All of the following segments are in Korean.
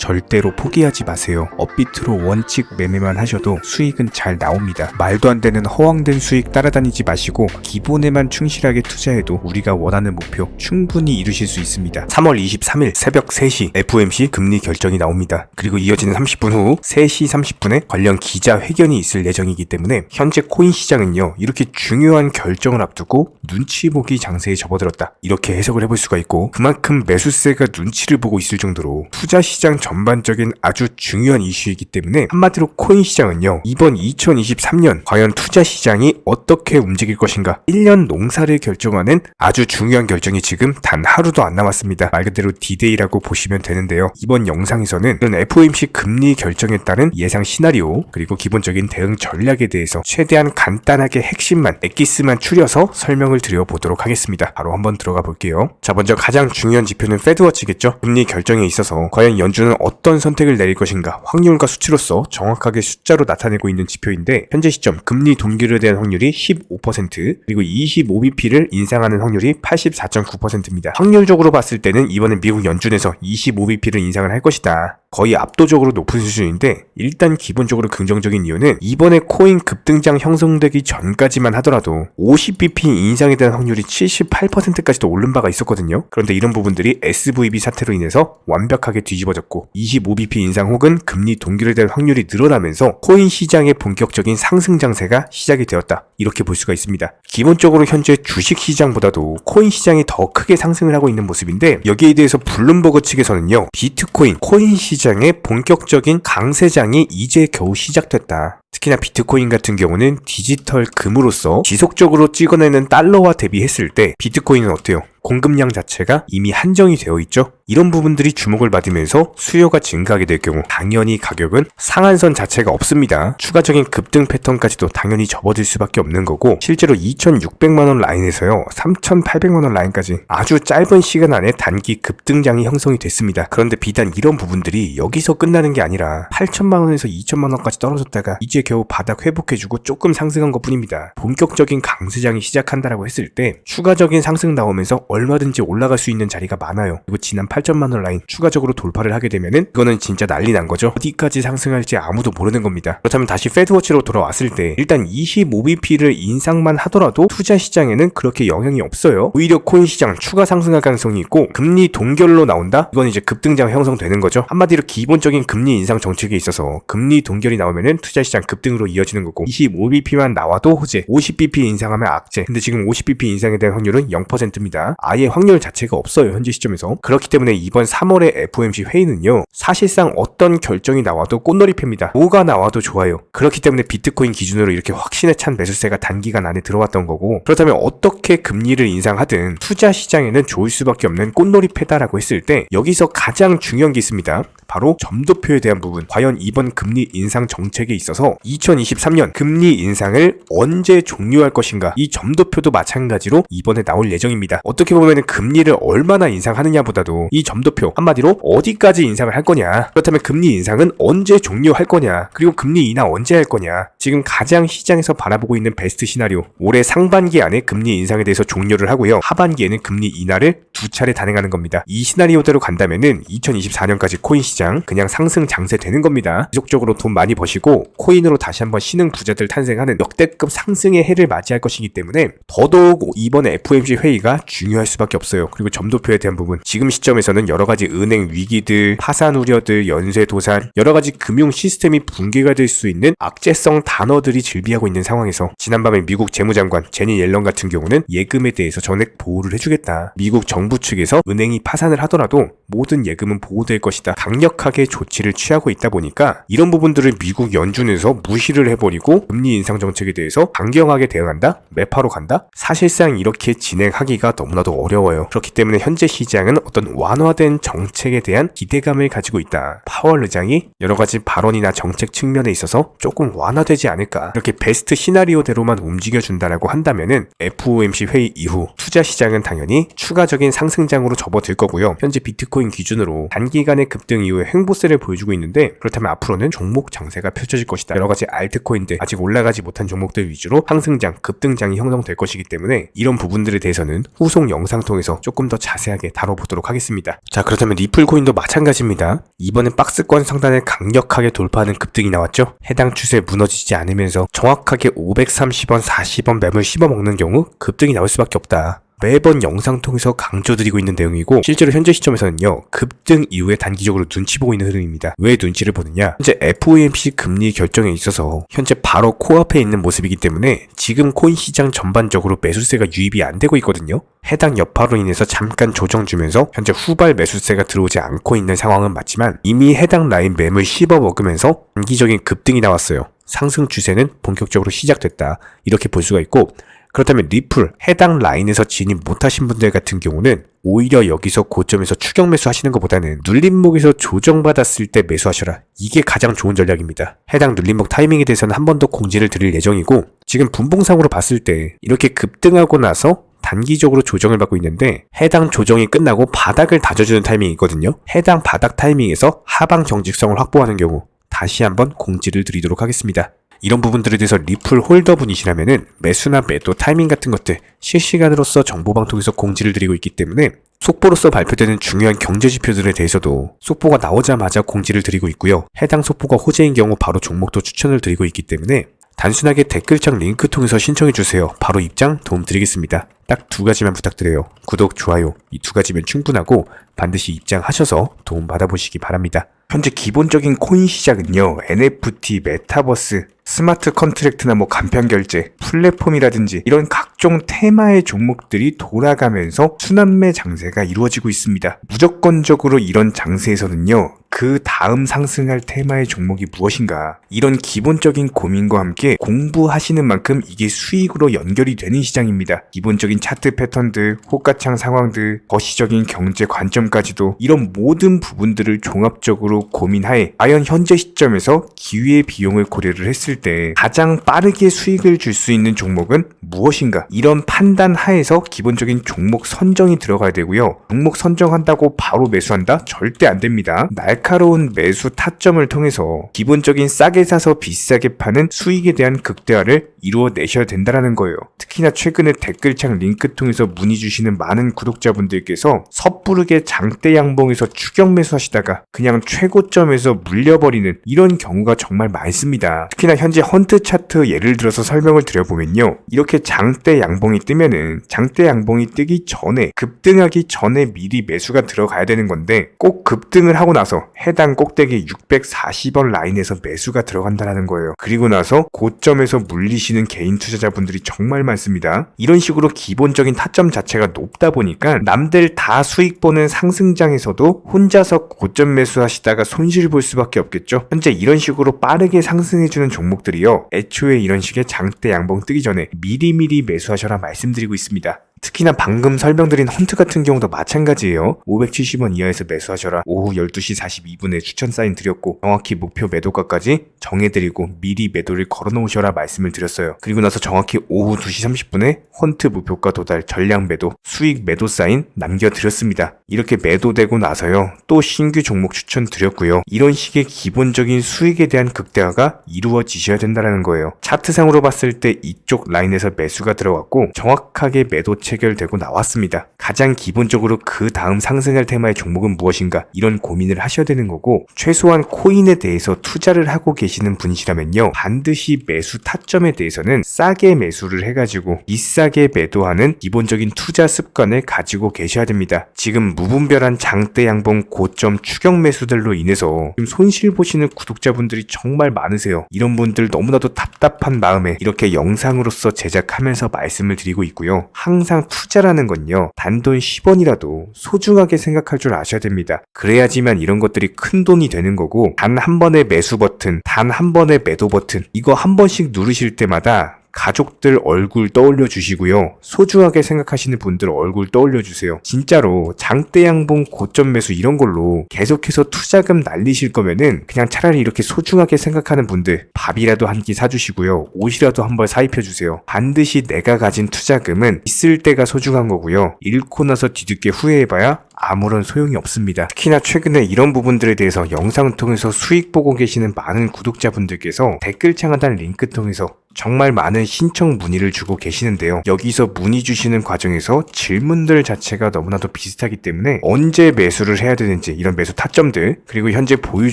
절대로 포기하지 마세요. 업비트로 원칙 매매만 하셔도 수익은 잘 나옵니다. 말도 안 되는 허황된 수익 따라다니지 마시고 기본에만 충실하게 투자해도 우리가 원하는 목표 충분히 이루실 수 있습니다. 3월 23일 새벽 3시 FOMC 금리 결정이 나옵니다. 그리고 이어지는 30분 후 3시 30분에 관련 기자회견이 있을 예정이기 때문에 현재 코인 시장은요, 이렇게 중요한 결정을 앞두고 눈치 보기 장세에 접어들었다, 이렇게 해석을 해볼 수가 있고, 그만큼 매수세가 눈치를 보고 있을 정도로 투자 시장 전반적인 아주 중요한 이슈이기 때문에 한마디로 코인 시장은요, 이번 2023년 과연 투자 시장이 어떻게 움직일 것인가, 1년 농사를 결정하는 아주 중요한 결정이 지금 단 하루도 안 남았습니다. 말 그대로 D-Day라고 보시면 되는데요. 이번 영상에서는 이런 FOMC 금리 결정에 따른 예상 시나리오 그리고 기본적인 대응 전략에 대해서 최대한 간단하게 핵심만, 엑기스만 추려서 설명을 드려보도록 하겠습니다. 바로 한번 들어가 볼게요. 자, 먼저 가장 중요한 지표는 패드워치겠죠. 금리 결정에 있어서 과연 연준은 어떤 선택을 내릴 것인가, 확률과 수치로서 정확하게 숫자로 나타내고 있는 지표인데, 현재 시점 금리 동결에 대한 확률이 15%, 그리고 25bp를 인상하는 확률이 84.9%입니다. 확률적으로 봤을 때는 이번에 미국 연준에서 25bp를 인상을 할 것이다, 거의 압도적으로 높은 수준인데, 일단 기본적으로 긍정적인 이유는 이번에 코인 급등장 형성되기 전까지만 하더라도 50bp 인상에 대한 확률이 78%까지도 오른 바가 있었거든요. 그런데 이런 부분들이 SVB 사태로 인해서 완벽하게 뒤집어졌고, 25bp 인상 혹은 금리 동결에 대한 확률이 늘어나면서 코인 시장의 본격적인 상승 장세가 시작이 되었다, 이렇게 볼 수가 있습니다. 기본적으로 현재 주식 시장보다도 코인 시장이 더 크게 상승을 하고 있는 모습인데, 여기에 대해서 블룸버그 측에서는요, 비트코인, 코인 시장의 본격적인 강세장이 이제 겨우 시작됐다. 특히나 비트코인 같은 경우는 디지털 금으로서 지속적으로 찍어내는 달러와 대비했을 때 비트코인은 어때요? 공급량 자체가 이미 한정이 되어 있죠. 이런 부분들이 주목을 받으면서 수요가 증가하게 될 경우 당연히 가격은 상한선 자체가 없습니다. 추가적인 급등 패턴까지도 당연히 접어들 수밖에 없는 거고, 실제로 2,600만원 라인에서요 3,800만원 라인까지 아주 짧은 시간 안에 단기 급등장이 형성이 됐습니다. 그런데 비단 이런 부분들이 여기서 끝나는 게 아니라 8,000만원에서 2,000만원까지 떨어졌다가 이제 겨우 바닥 회복해주고 조금 상승한 것 뿐입니다. 본격적인 강세장이 시작한다라고 했을 때 추가적인 상승 나오면서 얼마든지 올라갈 수 있는 자리가 많아요. 그리고 지난 8천만원 라인 추가적으로 돌파를 하게 되면은 이거는 진짜 난리 난 거죠. 어디까지 상승할지 아무도 모르는 겁니다. 그렇다면 다시 패드워치로 돌아왔을 때 일단 25bp를 인상만 하더라도 투자 시장에는 그렇게 영향이 없어요. 오히려 코인 시장 추가 상승할 가능성이 있고, 금리 동결로 나온다? 이건 이제 급등장 형성되는 거죠. 한마디로 기본적인 금리 인상 정책에 있어서 금리 동결이 나오면은 투자 시장 급등으로 이어지는 거고, 25bp만 나와도 호재, 50bp 인상하면 악재. 근데 지금 50bp 인상에 대한 확률은 0%입니다. 아예 확률 자체가 없어요, 현재 시점에서. 그렇기 때문에 이번 3월의 FOMC 회의는요, 사실상 어떤 결정이 나와도 꽃놀이패입니다. 뭐가 나와도 좋아요. 그렇기 때문에 비트코인 기준으로 이렇게 확신에 찬 매수세가 단기간 안에 들어왔던 거고, 그렇다면 어떻게 금리를 인상하든 투자 시장에는 좋을 수밖에 없는 꽃놀이패다라고 했을 때 여기서 가장 중요한 게 있습니다. 바로 점도표에 대한 부분. 과연 이번 금리 인상 정책에 있어서 2023년 금리 인상을 언제 종료할 것인가, 이 점도표도 마찬가지로 이번에 나올 예정입니다. 어떻게 보면 금리를 얼마나 인상하느냐 보다도 이 점도표, 한마디로 어디까지 인상을 할 거냐, 그렇다면 금리 인상은 언제 종료할 거냐, 그리고 금리 인하 언제 할 거냐, 지금 가장 시장에서 바라보고 있는 베스트 시나리오, 올해 상반기 안에 금리 인상에 대해서 종료를 하고요, 하반기에는 금리 인하를 2차례 단행하는 겁니다. 이 시나리오대로 간다면은 2024년까지 코인 시장 그냥 상승 장세 되는 겁니다. 지속적으로 돈 많이 버시고 코인으로 다시 한번 신흥 부자들 탄생하는 역대급 상승의 해를 맞이할 것이기 때문에 더더욱 이번 FOMC 회의가 중요할 수밖에 없어요. 그리고 점도표에 대한 부분, 지금 시점에서는 여러가지 은행 위기들, 파산 우려들, 연쇄 도산, 여러가지 금융 시스템이 붕괴가 될 수 있는 악재성 단어들이 즐비하고 있는 상황에서 지난밤에 미국 재무장관 제니 옐런 같은 경우는 예금에 대해서 전액 보호를 해주겠다, 미국 정부 측에서 은행이 파산을 하더라도 모든 예금은 보호될 것이다, 강력하게 조치를 취하고 있다 보니까 이런 부분들을 미국 연준에서 무시를 해버리고 금리 인상 정책에 대해서 강경하게 대응한다? 매파로 간다? 사실상 이렇게 진행하기가 너무나도 어려워요. 그렇기 때문에 현재 시장은 어떤 완화된 정책에 대한 기대감을 가지고 있다. 파월 의장이 여러가지 발언이나 정책 측면에 있어서 조금 완화되지 않을까, 이렇게 베스트 시나리오대로만 움직여준다라고 한다면은 FOMC 회의 이후 투자 시장은 당연히 추가적인 상승장으로 접어들 거고요. 현재 비트코인 기준으로 단기간의 급등 이후에 정도의 횡보세를 보여주고 있는데, 그렇다면 앞으로는 종목 장세가 펼쳐질 것이다. 여러가지 알트코인들, 아직 올라가지 못한 종목들 위주로 상승장, 급등장이 형성될 것이기 때문에 이런 부분들에 대해서는 후속 영상 통해서 조금 더 자세하게 다뤄보도록 하겠습니다. 자, 그렇다면 리플코인도 마찬가지입니다. 이번엔 박스권 상단을 강력하게 돌파하는 급등이 나왔죠. 해당 추세 무너지지 않으면서 정확하게 530원, 40원 매물 씹어먹는 경우 급등이 나올 수밖에 없다. 매번 영상 통해서 강조드리고 있는 내용이고, 실제로 현재 시점에서는요, 급등 이후에 단기적으로 눈치 보고 있는 흐름입니다. 왜 눈치를 보느냐? 현재 FOMC 금리 결정에 있어서 현재 바로 코앞에 있는 모습이기 때문에 지금 코인 시장 전반적으로 매수세가 유입이 안 되고 있거든요. 해당 여파로 인해서 잠깐 조정 주면서 현재 후발 매수세가 들어오지 않고 있는 상황은 맞지만 이미 해당 라인 매물 씹어 먹으면서 단기적인 급등이 나왔어요. 상승 추세는 본격적으로 시작됐다. 이렇게 볼 수가 있고, 그렇다면 리플 해당 라인에서 진입 못하신 분들 같은 경우는 오히려 여기서 고점에서 추격 매수 하시는 것보다는 눌림목에서 조정받았을 때 매수하셔라. 이게 가장 좋은 전략입니다. 해당 눌림목 타이밍에 대해서는 한 번 더 공지를 드릴 예정이고, 지금 분봉상으로 봤을 때 이렇게 급등하고 나서 단기적으로 조정을 받고 있는데, 해당 조정이 끝나고 바닥을 다져주는 타이밍이거든요. 해당 바닥 타이밍에서 하방 경직성을 확보하는 경우 다시 한번 공지를 드리도록 하겠습니다. 이런 부분들에 대해서 리플 홀더분이시라면은 매수나 매도 타이밍 같은 것들 실시간으로서 정보방통에서 공지를 드리고 있기 때문에 속보로서 발표되는 중요한 경제지표들에 대해서도 속보가 나오자마자 공지를 드리고 있고요. 해당 속보가 호재인 경우 바로 종목도 추천을 드리고 있기 때문에 단순하게 댓글창 링크 통해서 신청해주세요. 바로 입장 도움 드리겠습니다. 딱 두 가지만 부탁드려요. 구독, 좋아요 이 두 가지면 충분하고 반드시 입장하셔서 도움 받아보시기 바랍니다. 현재 기본적인 코인 시장은요, NFT, 메타버스, 스마트 컨트랙트나 간편 결제, 플랫폼이라든지 이런 각종 테마의 종목들이 돌아가면서 순환매 장세가 이루어지고 있습니다. 무조건적으로 이런 장세에서는요, 그 다음 상승할 테마의 종목이 무엇인가, 이런 기본적인 고민과 함께 공부하시는 만큼 이게 수익으로 연결이 되는 시장입니다. 기본적인 차트 패턴들, 호가창 상황들, 거시적인 경제 관점까지도 이런 모든 부분들을 종합적으로 고민하에 과연 현재 시점에서 기회의 비용을 고려를 했을 때 가장 빠르게 수익을 줄 수 있는 종목은 무엇인가, 이런 판단 하에서 기본적인 종목 선정이 들어가야 되고요. 종목 선정한다고 바로 매수한다? 절대 안 됩니다. 날카로운 매수 타점을 통해서 기본적인 싸게 사서 비싸게 파는 수익에 대한 극대화를 이루어내셔야 된다는 거예요. 특히나 최근에 댓글창 링크 통해서 문의 주시는 많은 구독자분들께서 섣부르게 장대 양봉에서 추격 매수하시다가 그냥 최고점에서 물려버리는 이런 경우가 정말 많습니다. 특히나 현재 헌트 차트 예를 들어서 설명을 드려보면요, 이렇게 장대 양봉이 뜨면은 장대 양봉이 뜨기 전에, 급등하기 전에 미리 매수가 들어가야 되는 건데, 꼭 급등을 하고 나서 해당 꼭대기 640원 라인에서 매수가 들어간다는 거예요. 그리고 나서 고점에서 물리시는 개인 투자자분들이 정말 많습니다. 이런 식으로 기본적인 타점 자체가 높다 보니까 남들 다 수익 보는 상승장에서도 혼자서 고점 매수하시다가 손실 볼 수밖에 없겠죠. 현재 이런 식으로 빠르게 상승해주는 종목들이요, 애초에 이런 식의 장대 양봉 뜨기 전에 미리미리 매수하셔라 말씀드리고 있습니다. 특히나 방금 설명드린 헌트 같은 경우도 마찬가지예요. 570원 이하에서 매수하셔라. 오후 12시 42분에 추천 사인 드렸고 정확히 목표 매도가까지 정해드리고 미리 매도를 걸어놓으셔라 말씀을 드렸어요. 그리고 나서 정확히 오후 2시 30분에 헌트 목표가 도달 전량 매도, 수익 매도 사인 남겨드렸습니다. 이렇게 매도되고 나서요, 또 신규 종목 추천 드렸고요. 이런 식의 기본적인 수익에 대한 극대화가 이루어지셔야 된다는 거예요. 차트상으로 봤을 때 이쪽 라인에서 매수가 들어갔고 정확하게 매도 체결되고 나왔습니다. 가장 기본적으로 그 다음 상승할 테마의 종목은 무엇인가, 이런 고민을 하셔야 되는 거고, 최소한 코인에 대해서 투자를 하고 계시는 분이시라면요, 반드시 매수 타점에 대해서는 싸게 매수를 해가지고 비싸게 매도하는 기본적인 투자 습관을 가지고 계셔야 됩니다. 지금 무분별한 장대 양봉 고점 추격 매수들로 인해서 지금 손실 보시는 구독자분들이 정말 많으세요. 이런 분들 너무나도 답답한 마음에 이렇게 영상으로서 제작하면서 말씀을 드리고 있고요. 항상 투자라는 건요, 단돈 10원이라도 소중하게 생각할 줄 아셔야 됩니다. 그래야지만 이런 것들이 큰 돈이 되는 거고, 단 한 번의 매수 버튼, 단 한 번의 매도 버튼, 이거 한 번씩 누르실 때마다 가족들 얼굴 떠올려 주시고요, 소중하게 생각하시는 분들 얼굴 떠올려 주세요. 진짜로 장대 양봉 고점 매수 이런 걸로 계속해서 투자금 날리실 거면은 그냥 차라리 이렇게 소중하게 생각하는 분들 밥이라도 한 끼 사주시고요, 옷이라도 한 벌 사입혀 주세요. 반드시 내가 가진 투자금은 있을 때가 소중한 거고요, 잃고 나서 뒤늦게 후회해봐야 아무런 소용이 없습니다. 특히나 최근에 이런 부분들에 대해서 영상을 통해서 수익 보고 계시는 많은 구독자분들께서 댓글창 하단 링크 통해서 정말 많은 신청 문의를 주고 계시는데요. 여기서 문의 주시는 과정에서 질문들 자체가 너무나도 비슷하기 때문에 언제 매수를 해야 되는지 이런 매수 타점들, 그리고 현재 보유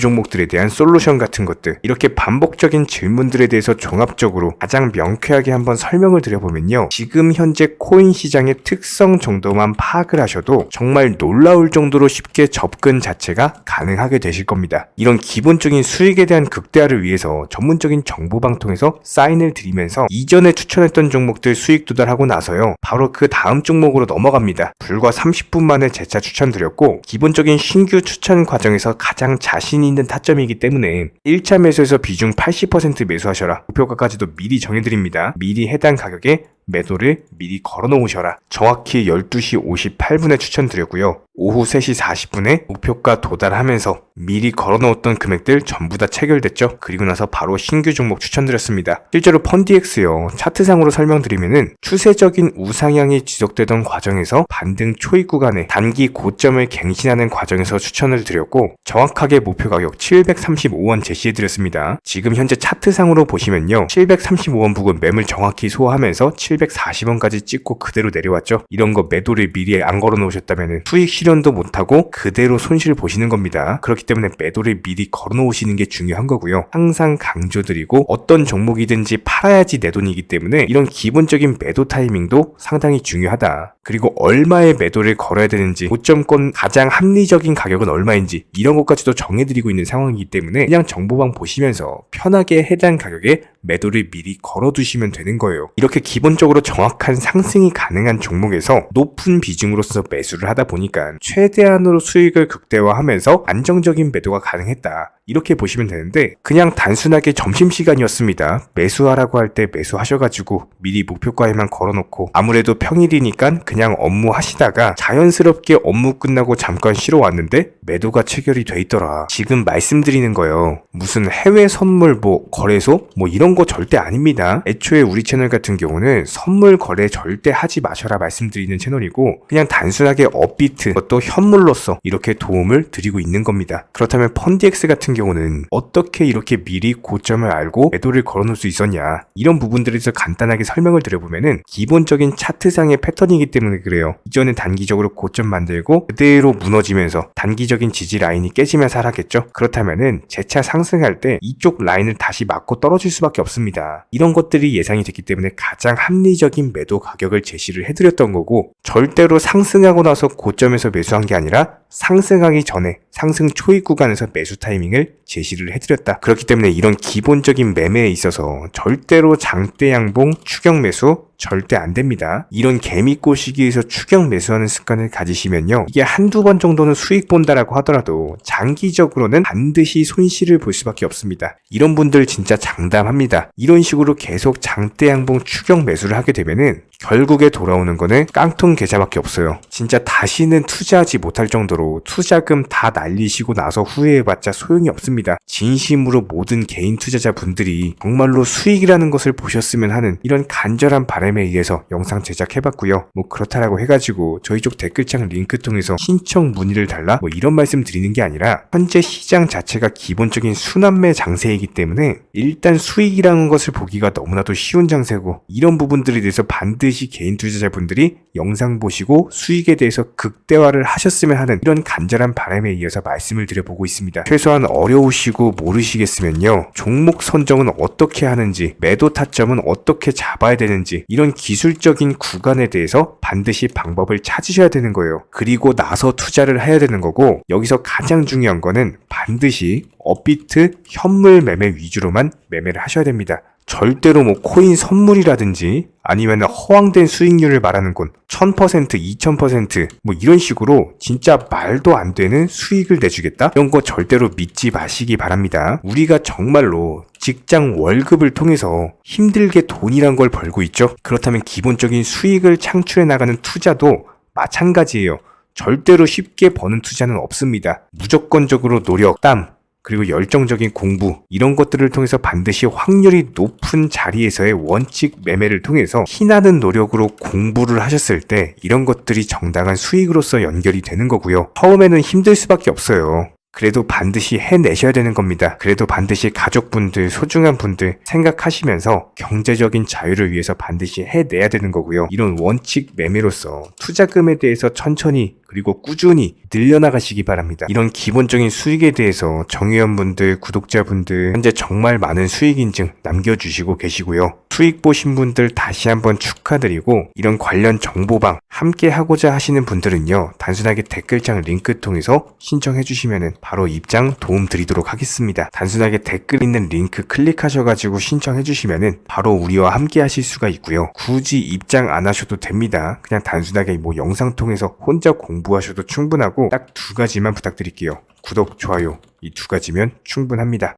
종목들에 대한 솔루션 같은 것들, 이렇게 반복적인 질문들에 대해서 종합적으로 가장 명쾌하게 한번 설명을 드려보면요. 지금 현재 코인 시장의 특성 정도만 파악을 하셔도 정말 놀라울 정도로 쉽게 접근 자체가 가능하게 되실 겁니다. 이런 기본적인 수익에 대한 극대화를 위해서 전문적인 정보방 통해서 사인을 드리면서 이전에 추천했던 종목들 수익 도달하고 나서요, 바로 그 다음 종목으로 넘어갑니다. 불과 30분 만에 재차 추천드렸고, 기본적인 신규 추천 과정에서 가장 자신 있는 타점이기 때문에 1차 매수에서 비중 80% 매수하셔라, 목표가까지도 미리 정해드립니다. 미리 해당 가격에 매도를 미리 걸어 놓으셔라. 정확히 12시 58분에 추천드렸고요. 오후 3시 40분에 목표가 도달하면서 미리 걸어 놓았던 금액들 전부 다 체결됐죠. 그리고 나서 바로 신규 종목 추천드렸습니다. 실제로 펀디엑스요, 차트상으로 설명드리면은 추세적인 우상향이 지속되던 과정에서 반등 초입 구간에 단기 고점을 갱신하는 과정에서 추천을 드렸고, 정확하게 목표 가격 735원 제시해드렸습니다. 지금 현재 차트상으로 보시면요, 735원 부근 매물 정확히 소화하면서 740원까지 찍고 그대로 내려왔죠. 이런 거 매도를 미리 안 걸어 놓으셨다면 수익 실현도 못하고 그대로 손실을 보시는 겁니다. 그렇기 때문에 매도를 미리 걸어 놓으시는 게 중요한 거고요. 항상 강조드리고, 어떤 종목이든지 팔아야지 내 돈이기 때문에 이런 기본적인 매도 타이밍도 상당히 중요하다. 그리고 얼마의 매도를 걸어야 되는지, 고점권 가장 합리적인 가격은 얼마인지 이런 것까지도 정해드리고 있는 상황이기 때문에 그냥 정보방 보시면서 편하게 해당 가격에 매도를 미리 걸어두시면 되는 거예요. 이렇게 기본적으로 정확한 상승이 가능한 종목에서 높은 비중으로서 매수를 하다 보니까 최대한으로 수익을 극대화하면서 안정적인 매도가 가능했다, 이렇게 보시면 되는데, 그냥 단순하게 점심시간이었습니다, 매수하라고 할 때 매수하셔가지고 미리 목표가에만 걸어놓고 아무래도 평일이니까 그냥 업무 하시다가 자연스럽게 업무 끝나고 잠깐 쉬러 왔는데 매도가 체결이 돼 있더라. 지금 말씀드리는 거예요, 무슨 해외 선물 거래소 이런 거 절대 아닙니다. 애초에 우리 채널 같은 경우는 선물 거래 절대 하지 마셔라 말씀드리는 채널이고, 그냥 단순하게 업비트, 또 현물로서 이렇게 도움을 드리고 있는 겁니다. 그렇다면 펀디엑스 같은 경우는 어떻게 이렇게 미리 고점을 알고 매도를 걸어놓을 수 있었냐, 이런 부분들에 대해서 간단하게 설명을 드려보면은 기본적인 차트상의 패턴이기 때문에 그래요. 이전에 단기적으로 고점 만들고 그대로 무너지면서 단기적인 지지 라인이 깨지면서 하락했죠. 그렇다면은 재차 상승할 때 이쪽 라인을 다시 맞고 떨어질 수밖에 없습니다. 이런 것들이 예상이 됐기 때문에 가장 합리적인 매도 가격을 제시를 해드렸던 거고, 절대로 상승하고 나서 고점에서 매수한 게 아니라 상승하기 전에 상승 초입 구간에서 매수 타이밍을 제시를 해드렸다. 그렇기 때문에 이런 기본적인 매매에 있어서 절대로 장대 양봉 추격 매수 절대 안 됩니다. 이런 개미꼬 시기에서 추격 매수하는 습관을 가지시면요, 이게 한두 번 정도는 수익 본다라고 하더라도 장기적으로는 반드시 손실을 볼 수밖에 없습니다. 이런 분들 진짜 장담합니다. 이런 식으로 계속 장대 양봉 추격 매수를 하게 되면은 결국에 돌아오는 거는 깡통 계좌밖에 없어요. 진짜 다시는 투자하지 못할 정도로 투자금 다 날리시고 나서 후회해봤자 소용이 없습니다. 진심으로 모든 개인 투자자분들이 정말로 수익이라는 것을 보셨으면 하는 이런 간절한 바람에 의해서 영상 제작해봤고요. 그렇다라고 해가지고 저희 쪽 댓글창 링크 통해서 신청 문의를 달라 이런 말씀 드리는 게 아니라, 현재 시장 자체가 기본적인 순환매 장세이기 때문에 일단 수익이라는 것을 보기가 너무나도 쉬운 장세고, 이런 부분들에 대해서 반드시 개인 투자자분들이 영상 보시고 수익에 대해서 극대화를 하셨으면 하는 이런 간절한 바람에 이어서 말씀을 드려보고 있습니다. 최소한 어려우시고 모르시겠으면요, 종목 선정은 어떻게 하는지, 매도 타점은 어떻게 잡아야 되는지, 이런 기술적인 구간에 대해서 반드시 방법을 찾으셔야 되는 거예요. 그리고 나서 투자를 해야 되는 거고, 여기서 가장 중요한 거는 반드시 업비트 현물 매매 위주로만 매매를 하셔야 됩니다. 절대로 코인 선물이라든지 아니면 허황된 수익률을 말하는 건 1000%, 2000% 이런 식으로 진짜 말도 안 되는 수익을 내주겠다? 이런 거 절대로 믿지 마시기 바랍니다. 우리가 정말로 직장 월급을 통해서 힘들게 돈이란 걸 벌고 있죠. 그렇다면 기본적인 수익을 창출해 나가는 투자도 마찬가지예요. 절대로 쉽게 버는 투자는 없습니다. 무조건적으로 노력, 땀, 그리고 열정적인 공부 이런 것들을 통해서 반드시 확률이 높은 자리에서의 원칙 매매를 통해서 피나는 노력으로 공부를 하셨을 때 이런 것들이 정당한 수익으로서 연결이 되는 거고요. 처음에는 힘들 수밖에 없어요. 그래도 반드시 해내셔야 되는 겁니다. 그래도 반드시 가족분들, 소중한 분들 생각하시면서 경제적인 자유를 위해서 반드시 해내야 되는 거고요. 이런 원칙 매매로서 투자금에 대해서 천천히 그리고 꾸준히 늘려나가시기 바랍니다. 이런 기본적인 수익에 대해서 정의원분들, 구독자분들 현재 정말 많은 수익 인증 남겨주시고 계시고요. 수익 보신 분들 다시 한번 축하드리고 이런 관련 정보방 함께 하고자 하시는 분들은요. 단순하게 댓글창 링크 통해서 신청해 주시면 바로 입장 도움 드리도록 하겠습니다. 단순하게 댓글 있는 링크 클릭하셔가지고 신청해 주시면 바로 우리와 함께 하실 수가 있고요. 굳이 입장 안 하셔도 됩니다. 그냥 단순하게 뭐 영상 통해서 혼자 공부하셔도 충분하고 딱 두 가지만 부탁드릴게요. 구독, 좋아요 이 두 가지면 충분합니다.